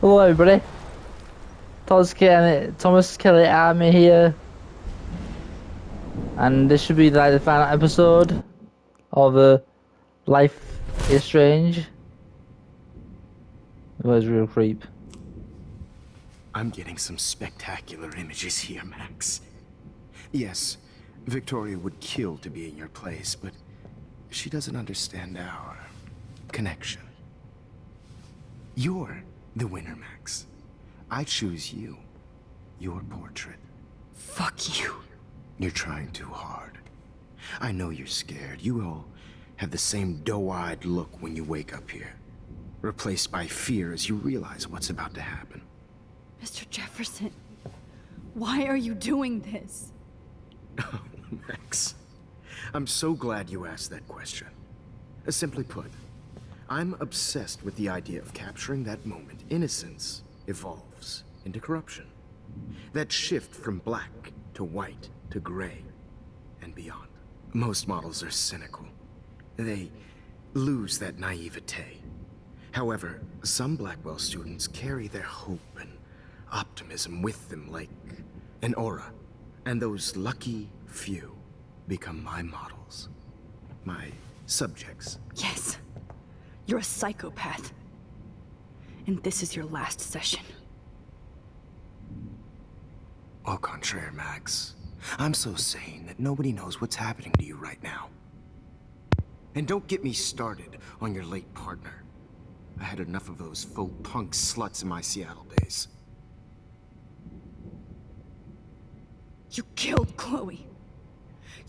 Hello, everybody. Thomas Kelly Army here, and this should be like the final episode of Life is Strange. It was real creep. I'm getting some spectacular images here, Max. Yes, Victoria would kill to be in your place, but she doesn't understand our connection. You're the winner, Max. I choose you. Your portrait. Fuck you. You're trying too hard. I know you're scared. You all have the same doe-eyed look when you wake up here. Replaced by fear as you realize what's about to happen. Mr. Jefferson, why are you doing this? Oh, Max. I'm so glad you asked that question. Simply put, I'm obsessed with the idea of capturing that moment innocence evolves into corruption. That shift from black to white to gray and beyond. Most models are cynical. They lose that naivete. However, some Blackwell students carry their hope and optimism with them like an aura. And those lucky few become my models. My subjects. Yes. You're a psychopath. And this is your last session. Au contraire, Max. I'm so sane that nobody knows what's happening to you right now. And don't get me started on your late partner. I had enough of those faux punk sluts in my Seattle days. You killed Chloe.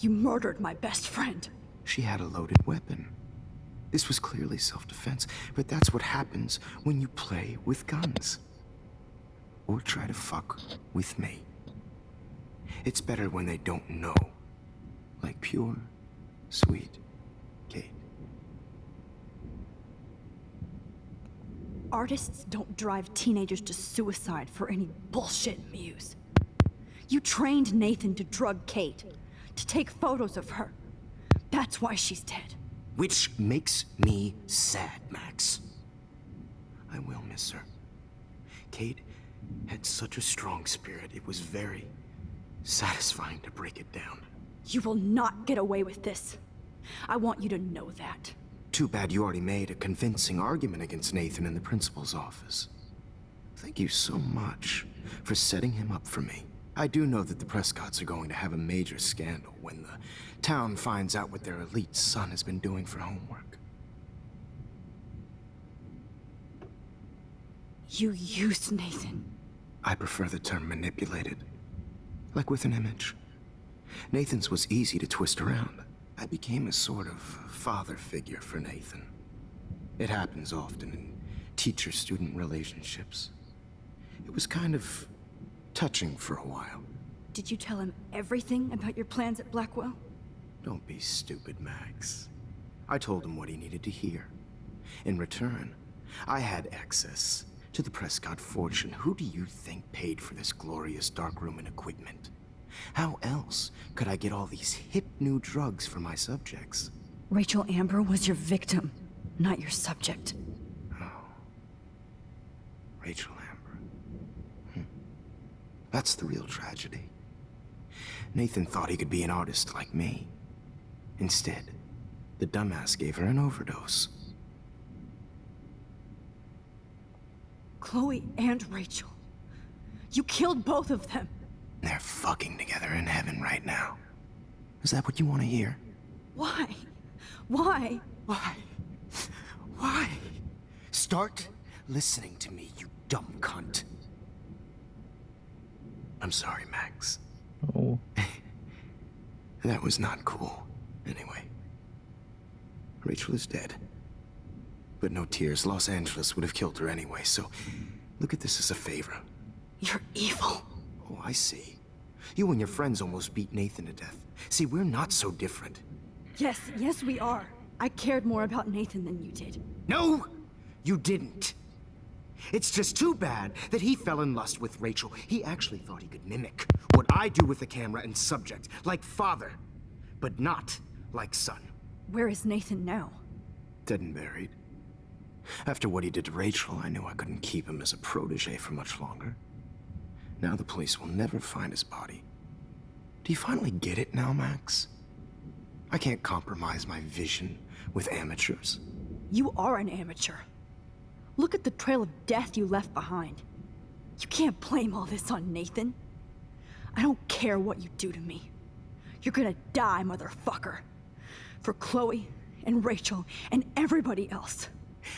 You murdered my best friend. She had a loaded weapon. This was clearly self-defense, but that's what happens when you play with guns. Or try to fuck with me. It's better when they don't know. Like pure, sweet Kate. Artists don't drive teenagers to suicide for any bullshit muse. You trained Nathan to drug Kate, to take photos of her. That's why she's dead. Which makes me sad, Max. I will miss her. Kate had such a strong spirit, it was very satisfying to break it down. You will not get away with this. I want you to know that. Too bad you already made a convincing argument against Nathan in the principal's office. Thank you so much for setting him up for me. I do know that the Prescotts are going to have a major scandal when the town finds out what their elite son has been doing for homework. You used Nathan. I prefer the term manipulated. Like with an image. Nathan's was easy to twist around. I became a sort of father figure for Nathan. It happens often in teacher-student relationships. It was kind of touching for a while. Did you tell him everything about your plans at Blackwell? Don't be stupid, Max. I told him what he needed to hear. In return, I had access to the Prescott fortune. Who do you think paid for this glorious darkroom and equipment? How else could I get all these hip new drugs for my subjects? Rachel Amber was your victim, not your subject. Oh. Rachel Amber. That's the real tragedy. Nathan thought he could be an artist like me. Instead, the dumbass gave her an overdose. Chloe and Rachel. You killed both of them. They're fucking together in heaven right now. Is that what you want to hear? Why? Why? Why? Why? Start listening to me, you dumb cunt. I'm sorry, Max. Oh. That was not cool. Anyway. Rachel is dead. But no tears. Los Angeles would have killed her anyway, so look at this as a favor. You're evil. Oh, I see. You and your friends almost beat Nathan to death. See, we're not so different. Yes, we are. I cared more about Nathan than you did. No, you didn't. It's just too bad that he fell in lust with Rachel. He actually thought he could mimic what I do with the camera and subject, like father, but not like son. Where is Nathan now? Dead and buried. After what he did to Rachel, I knew I couldn't keep him as a protege for much longer. Now the police will never find his body. Do you finally get it now, Max? I can't compromise my vision with amateurs. You are an amateur. Look at the trail of death you left behind. You can't blame all this on Nathan. I don't care what you do to me. You're gonna die, motherfucker. For Chloe and Rachel and everybody else.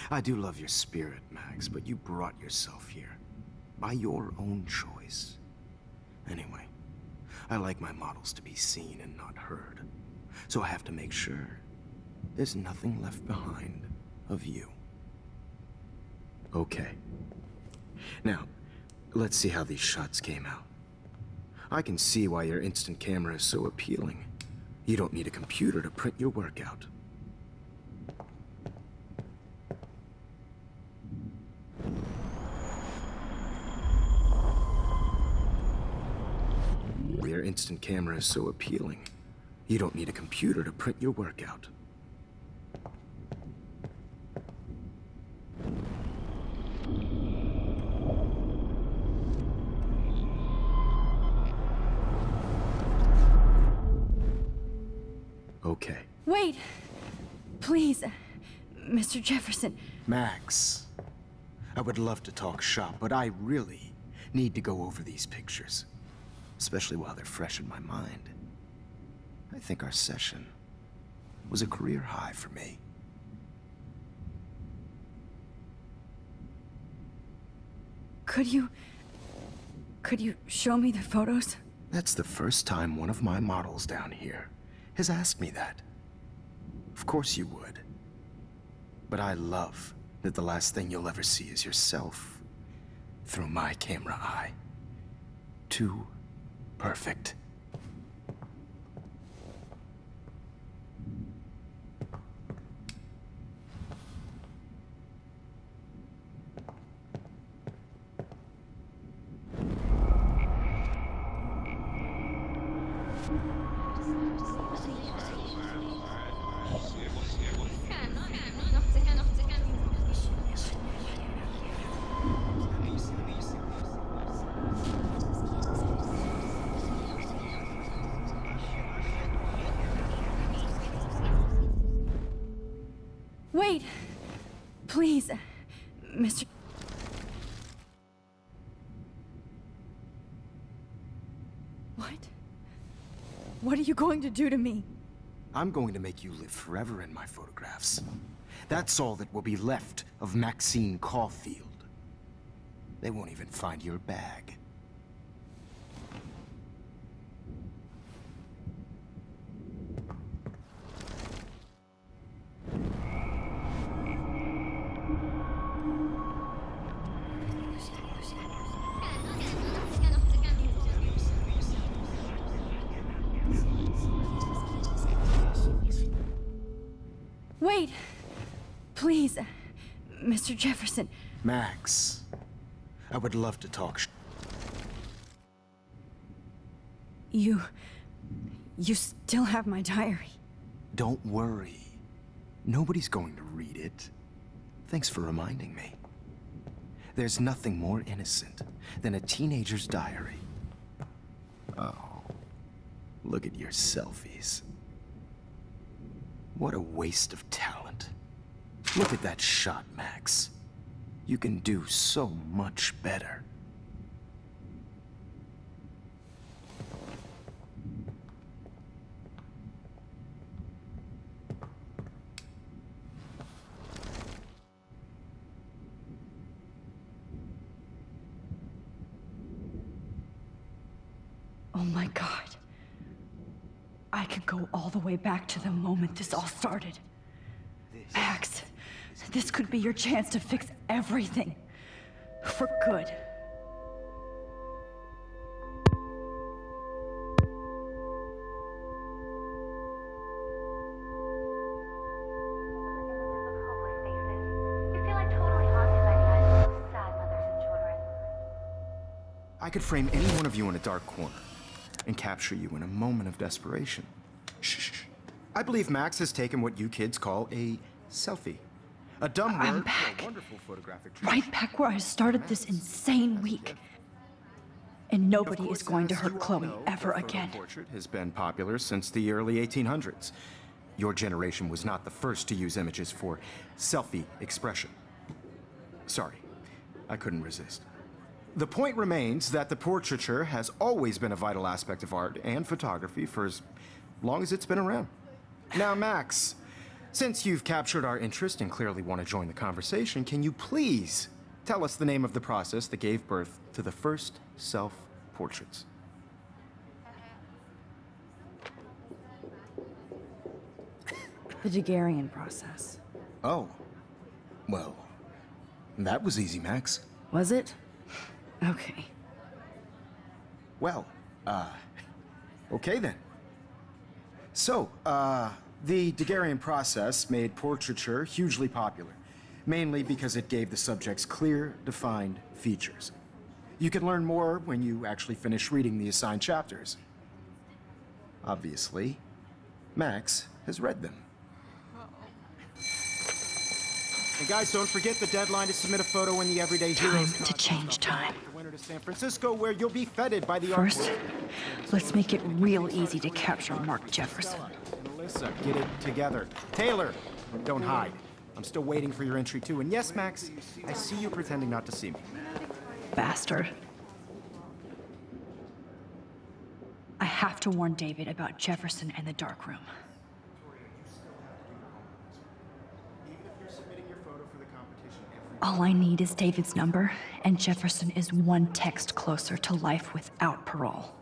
I do love your spirit, Max, but you brought yourself here. By your own choice. Anyway, I like my models to be seen and not heard. So I have to make sure there's nothing left behind of you. Okay. Now, let's see how these shots came out. I can see why your instant camera is so appealing. You don't need a computer to print your work out. Your instant camera is so appealing. You don't need a computer to print your work out. Okay. Wait! Please, Mr. Jefferson. Max, I would love to talk shop, but I really need to go over these pictures. Especially while they're fresh in my mind. I think our session was a career high for me. Could you show me the photos? That's the first time one of my models down here has asked me that. Of course you would. But I love that the last thing you'll ever see is yourself through my camera eye. Too perfect. Wait! Please, Mr. What? What are you going to do to me? I'm going to make you live forever in my photographs. That's all that will be left of Maxine Caulfield. They won't even find your bag. Wait! Please, Mr. Jefferson. Max, I would love to talk You still have my diary. Don't worry. Nobody's going to read it. Thanks for reminding me. There's nothing more innocent than a teenager's diary. Oh, look at your selfies. What a waste of talent. Look at that shot, Max. You can do so much better. Oh my God. I could go all the way back to the moment this all started. Max, this could be your chance to fix everything. For good. I could frame any one of you in a dark corner and capture you in a moment of desperation. Shh. I believe Max has taken what you kids call a selfie. A dumb I'm word back. for a wonderful photographic Right back where I started this insane week. And nobody is going to hurt Chloe ever again. Portrait has been popular since the early 1800s. Your generation was not the first to use images for selfie expression. Sorry, I couldn't resist. The point remains that the portraiture has always been a vital aspect of art and photography for as long as it's been around. Now, Max, since you've captured our interest and clearly want to join the conversation, can you please tell us the name of the process that gave birth to the first self-portraits? The Daguerrean process. Oh. Well, that was easy, Max. Was it? Okay. Well, okay then. So, the Daguerrean process made portraiture hugely popular, mainly because it gave the subjects clear, defined features. You can learn more when you actually finish reading the assigned chapters. Obviously, Max has read them. And guys, don't forget the deadline to submit a photo in the Everyday Heroes Time to change time. The winner to San Francisco, where you'll be feted by the First, let's make it real easy to capture Mark Jefferson. And Alyssa, get it together. Taylor, don't hide. I'm still waiting for your entry too. And yes, Max, I see you pretending not to see me. Bastard. I have to warn David about Jefferson and the dark room. All I need is David's number, and Jefferson is one text closer to life without parole.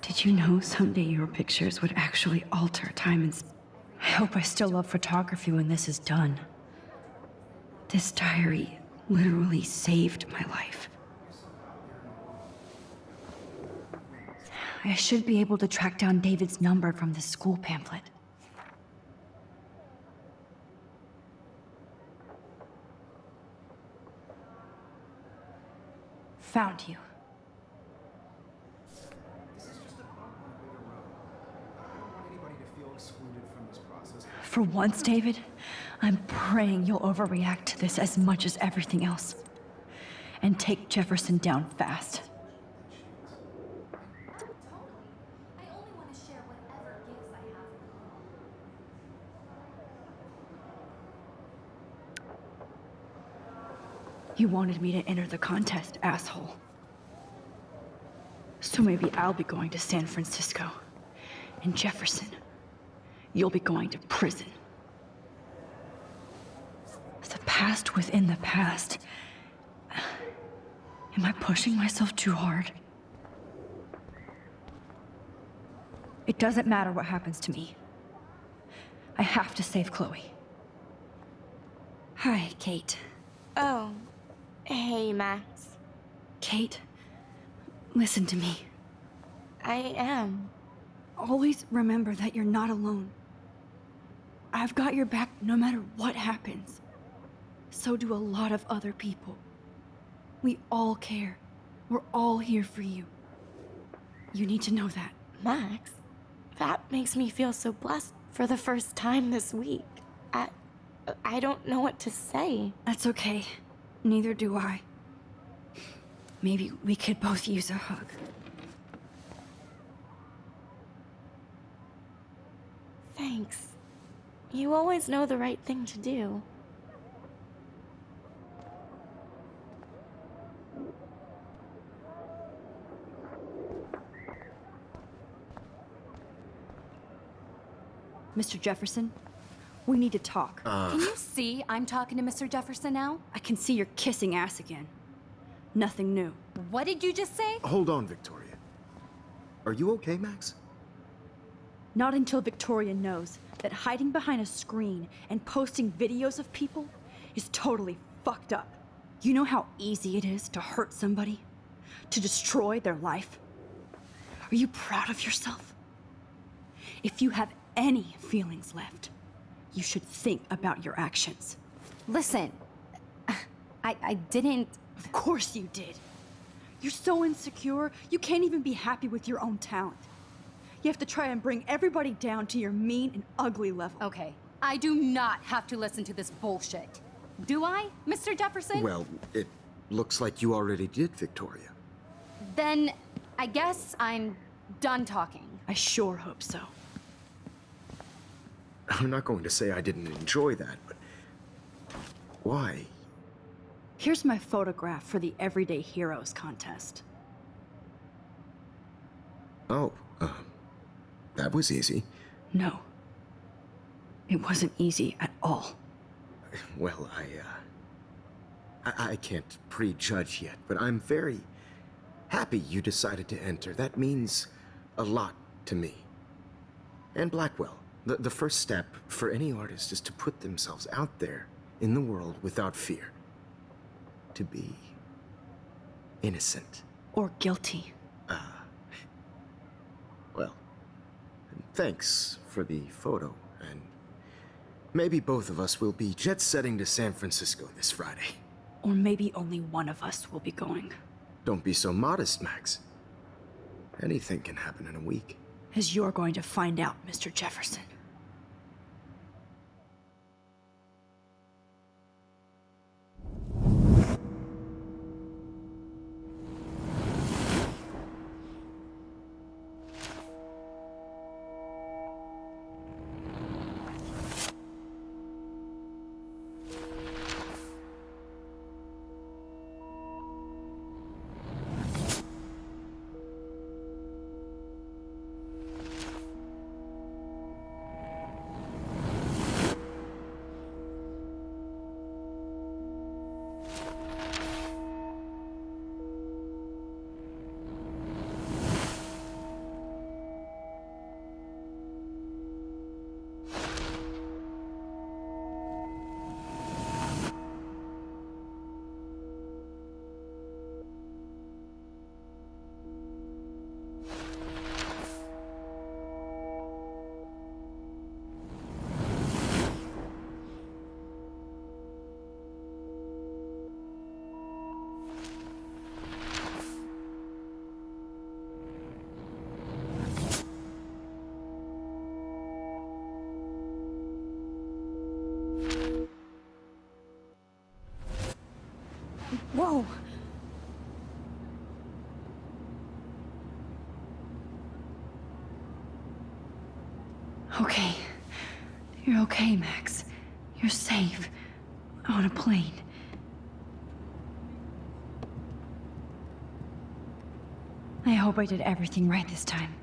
Did you know someday your pictures would actually alter time and I hope I still love photography when this is done. This diary literally saved my life. I should be able to track down David's number from the school pamphlet. Found you. For once, David, I'm praying you'll overreact to this as much as everything else. And take Jefferson down fast. I only want to share whatever gifts I have. You wanted me to enter the contest, asshole. So maybe I'll be going to San Francisco. And Jefferson, you'll be going to prison. The past within the past. Am I pushing myself too hard? It doesn't matter what happens to me. I have to save Chloe. Hi, Kate. Oh, hey, Max. Kate, listen to me. I am. Always remember that you're not alone. I've got your back no matter what happens. So do a lot of other people. We all care. We're all here for you. You need to know that. Max, that makes me feel so blessed for the first time this week. I don't know what to say. That's okay. Neither do I. Maybe we could both use a hug. Thanks. You always know the right thing to do. Mr. Jefferson, we need to talk. Can you see I'm talking to Mr. Jefferson now? I can see you're kissing ass again. Nothing new. What did you just say? Hold on, Victoria. Are you okay, Max? Not until Victoria knows that hiding behind a screen and posting videos of people is totally fucked up. You know how easy it is to hurt somebody? To destroy their life? Are you proud of yourself? If you have any feelings left, you should think about your actions. Listen, I didn't... Of course you did. You're so insecure, you can't even be happy with your own talent. You have to try and bring everybody down to your mean and ugly level. Okay, I do not have to listen to this bullshit. Do I, Mr. Jefferson? Well, it looks like you already did, Victoria. Then I guess I'm done talking. I sure hope so. I'm not going to say I didn't enjoy that, but why? Here's my photograph for the Everyday Heroes contest. Oh, that was easy. No. It wasn't easy at all. Well, I can't prejudge yet, but I'm very happy you decided to enter. That means a lot to me. And Blackwell. The first step for any artist is to put themselves out there in the world without fear. To be innocent. Or guilty. Well, thanks for the photo, and maybe both of us will be jet-setting to San Francisco this Friday. Or maybe only one of us will be going. Don't be so modest, Max. Anything can happen in a week. As you're going to find out, Mr. Jefferson. Whoa! Okay. You're okay, Max. You're safe. On a plane. I hope I did everything right this time.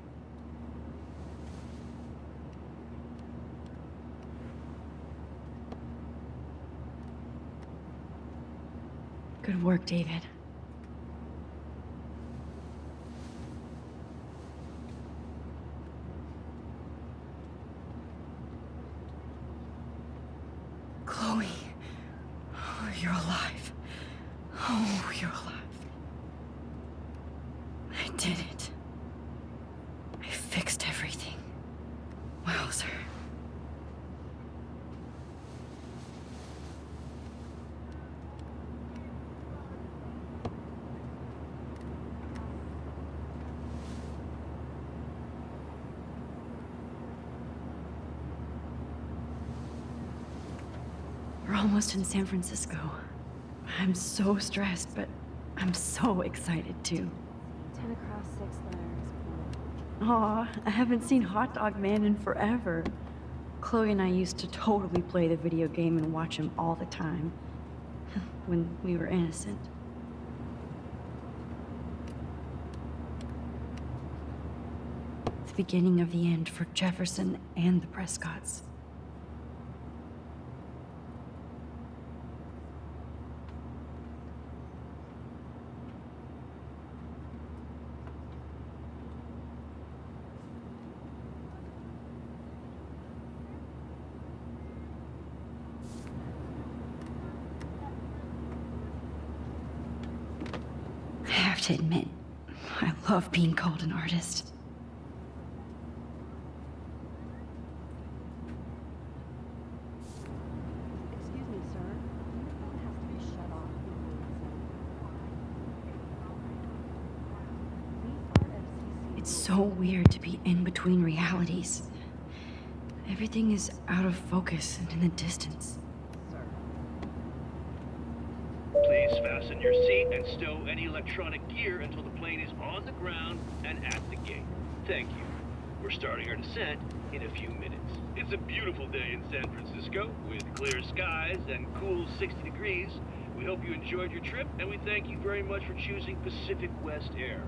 Good work, David. Chloe. Oh, you're alive. Oh, you're alive. I did it. I fixed everything. Wowzer. We're almost in San Francisco. I'm so stressed, but I'm so excited too. 10 across 6 letters. Aw, I haven't seen Hot Dog Man in forever. Chloe and I used to totally play the video game and watch him all the time. When we were innocent. The beginning of the end for Jefferson and the Prescotts. I have to admit, I love being called an artist. Excuse me, sir. Your phone has to be shut off. It's so weird to be in between realities. Everything is out of focus and in the distance. Please fasten your seat and stow any electronic gear until the plane is on the ground and at the gate. Thank you. We're starting our descent in a few minutes. It's a beautiful day in San Francisco with clear skies and cool 60 degrees. We hope you enjoyed your trip, and we thank you very much for choosing Pacific West Air.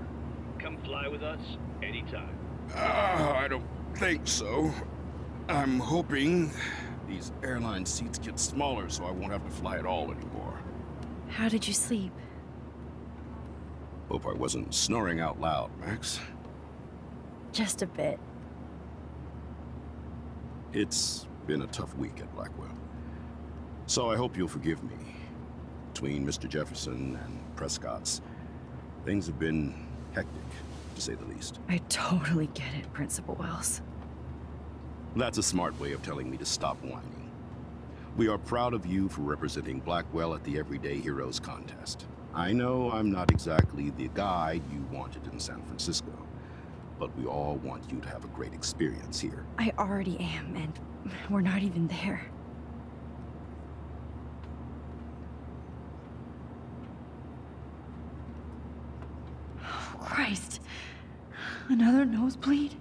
Come fly with us anytime. I don't think so. I'm hoping these airline seats get smaller so I won't have to fly at all anymore. How did you sleep? Hope I wasn't snoring out loud, Max. Just a bit. It's been a tough week at Blackwell. So I hope you'll forgive me. Between Mr. Jefferson and Prescott's, things have been hectic, to say the least. I totally get it, Principal Wells. That's a smart way of telling me to stop whining. We are proud of you for representing Blackwell at the Everyday Heroes contest. I know I'm not exactly the guide you wanted in San Francisco, but we all want you to have a great experience here. I already am, and we're not even there. Oh, Christ. Another nosebleed?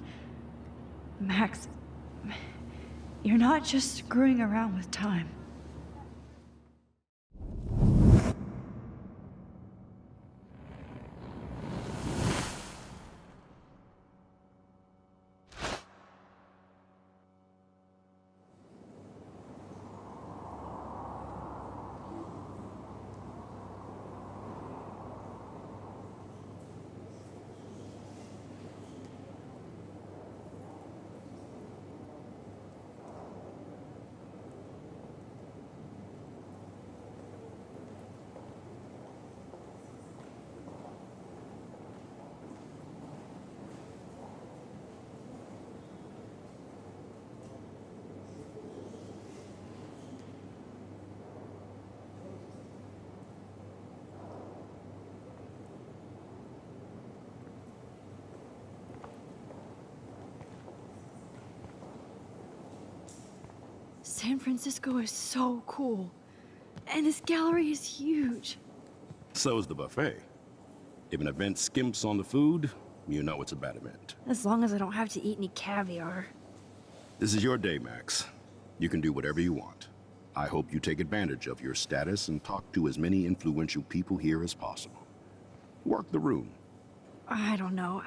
Max, you're not just screwing around with time. San Francisco is so cool. And this gallery is huge. So is the buffet. If an event skimps on the food, you know it's a bad event. As long as I don't have to eat any caviar. This is your day, Max. You can do whatever you want. I hope you take advantage of your status and talk to as many influential people here as possible. Work the room. I don't know.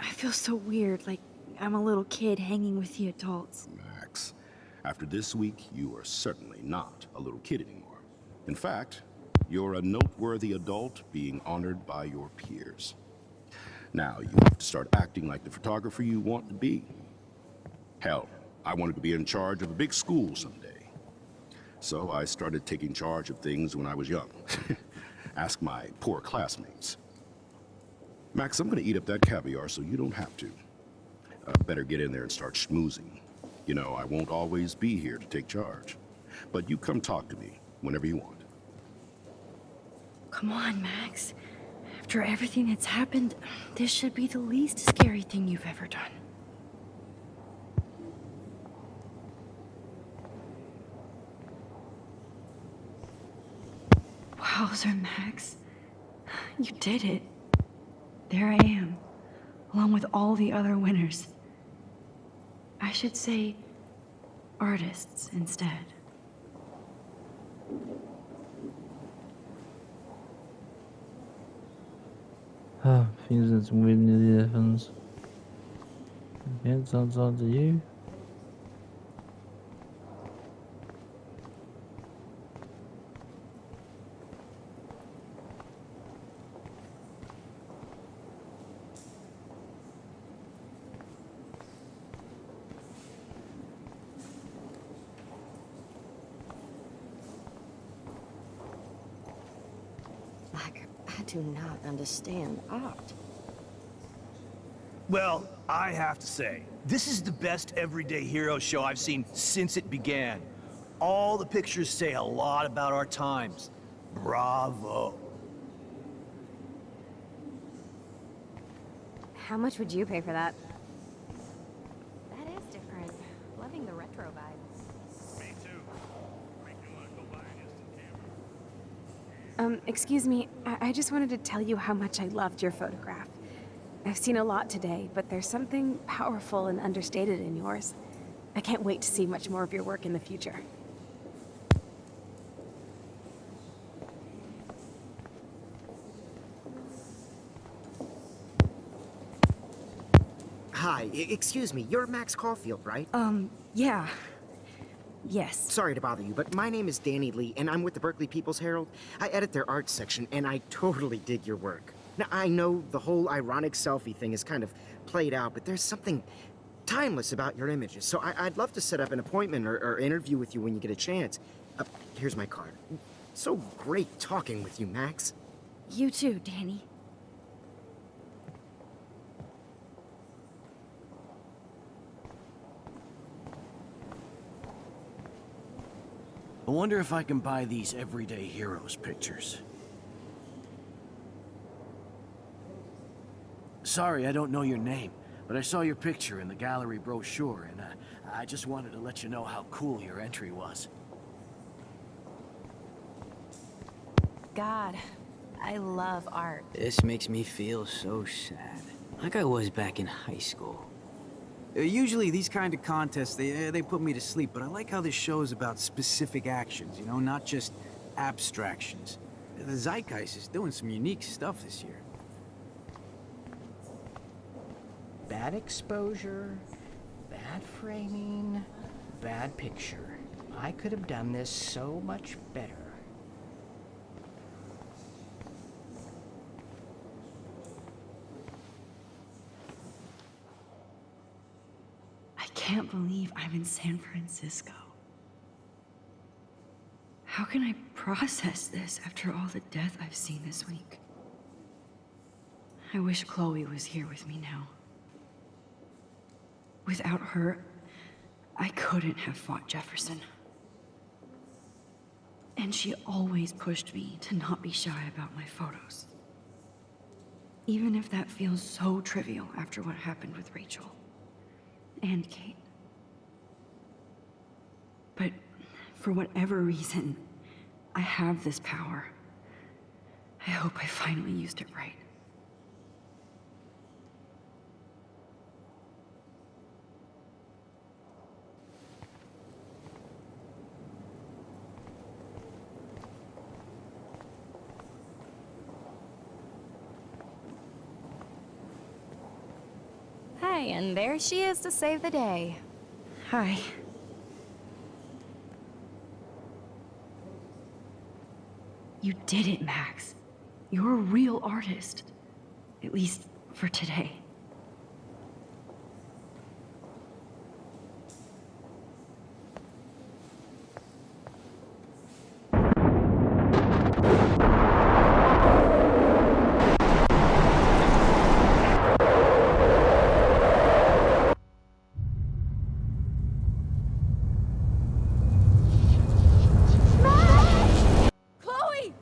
I feel so weird, like I'm a little kid hanging with the adults. Max, after this week, you are certainly not a little kid anymore. In fact, you're a noteworthy adult being honored by your peers. Now, you have to start acting like the photographer you want to be. Hell, I wanted to be in charge of a big school someday. So I started taking charge of things when I was young. Ask my poor classmates. Max, I'm gonna eat up that caviar so you don't have to. Better get in there and start schmoozing. You know, I won't always be here to take charge. But you come talk to me whenever you want. Come on, Max. After everything that's happened, this should be the least scary thing you've ever done. Wowzer, Max. You did it. There I am, along with all the other winners. I should say artists instead. Ah, things that's really the difference. Okay, it's on to you. I do not understand art. Well, I have to say, this is the best Everyday Hero show I've seen since it began. All the pictures say a lot about our times. Bravo. How much would you pay for that? That is different. Loving the retro. retro vibes. Me too. Make me want to go buy an instant camera. Excuse me, I just wanted to tell you how much I loved your photograph. I've seen a lot today, but there's something powerful and understated in yours. I can't wait to see much more of your work in the future. Hi, excuse me, you're Max Caulfield, right? Yeah. Yes. Sorry to bother you, but my name is Danny Lee, and I'm with the Berkeley People's Herald. I edit their arts section, and I totally dig your work. Now, I know the whole ironic selfie thing is kind of played out, but there's something timeless about your images, so I'd love to set up an appointment or interview with you when you get a chance. Here's my card. So great talking with you, Max. You too, Danny. I wonder if I can buy these everyday heroes pictures. Sorry, I don't know your name, but I saw your picture in the gallery brochure, and I just wanted to let you know how cool your entry was. God, I love art. This makes me feel so sad. Like I was back in high school. Usually these kind of contests, they put me to sleep, but I like how this show is about specific actions, you know, not just abstractions. The Zeitgeist is doing some unique stuff this year. Bad exposure, bad framing, bad picture. I could have done this so much better. I can't believe I'm in San Francisco. How can I process this after all the death I've seen this week? I wish Chloe was here with me now. Without her, I couldn't have fought Jefferson. And she always pushed me to not be shy about my photos. Even if that feels so trivial after what happened with Rachel and Kate. But for whatever reason, I have this power. I hope I finally used it right. Hey, and there she is to save the day. Hi. You did it, Max. You're a real artist. At least for today.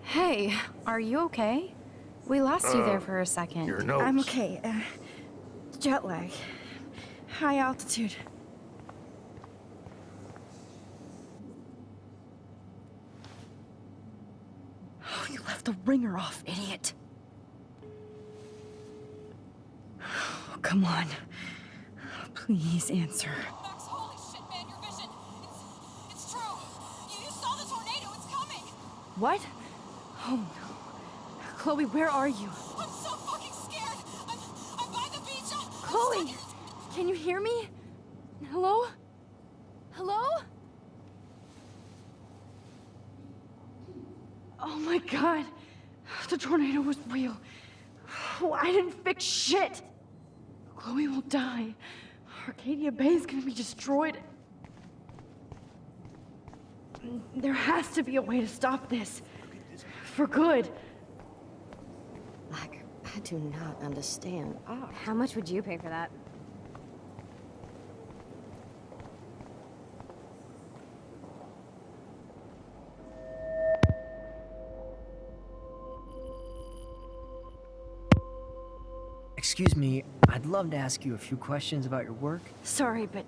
Hey, are you okay? We lost you there for a second. Your nose. I'm okay. Jet lag. High altitude. Oh, you left the ringer off, idiot. Oh, come on. Please answer. Max, holy shit, man, your vision. It's true. You saw the tornado. It's coming. What? Oh no. Chloe, where are you? I'm so fucking scared. I'm by the beach. Chloe! Can you hear me? Hello? Hello? Oh my god. The tornado was real. Oh, I didn't fix shit. Chloe will die. Arcadia Bay is gonna be destroyed. There has to be a way to stop this. For good. Like, I do not understand art. How much would you pay for that? Excuse me, I'd love to ask you a few questions about your work. Sorry, but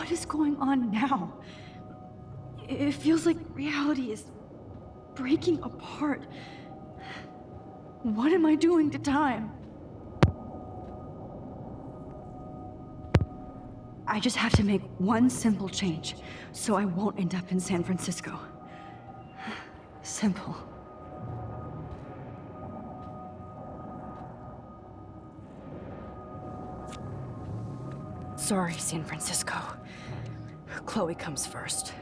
What is going on now? It feels like reality is breaking apart. What am I doing to time? I just have to make one simple change, so I won't end up in San Francisco. Simple. Sorry, San Francisco. Chloe comes first.